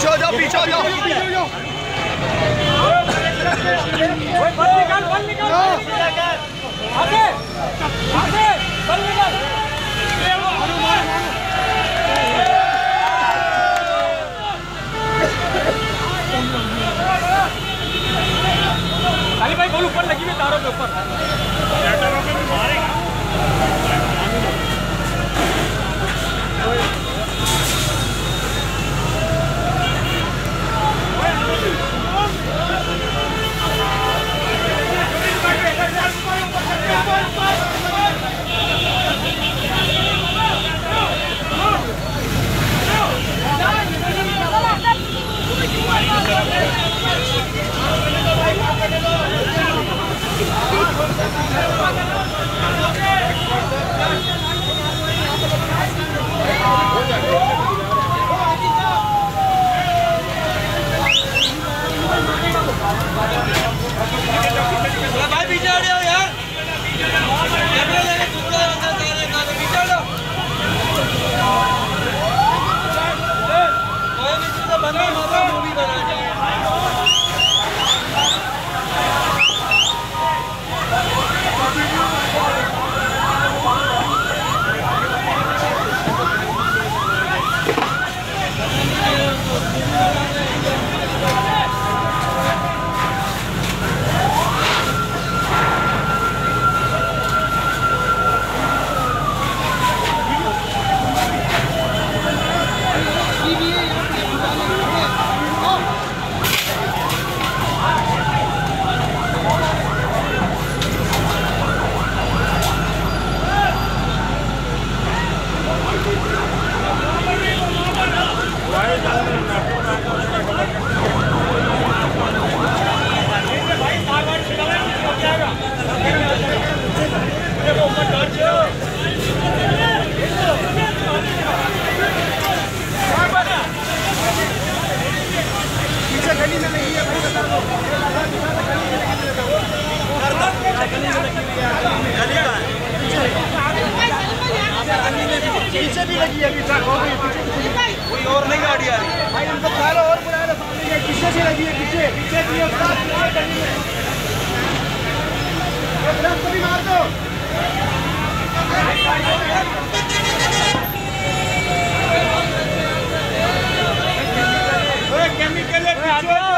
पीछे हो जाओ, पीछे हो जाओ। बल निकाल, बल निकाल, आगे आगे बल निकाल। काली भाई बॉल ऊपर लगी हुई तारों के ऊपर, तारों पे भी मारेगा। भाई पीछे आ जाओ यार, बना मूवी बना जाए। गली में लगी है भाई, बता दो। पीछे भी लगी है, पीछे कोई और नहीं गाड़ी आ रही भाई, उनको बुला लो और बुला लो सामने। पीछे से लगी है, पीछे पीछे भी मार दो। केमिकल है पीछे।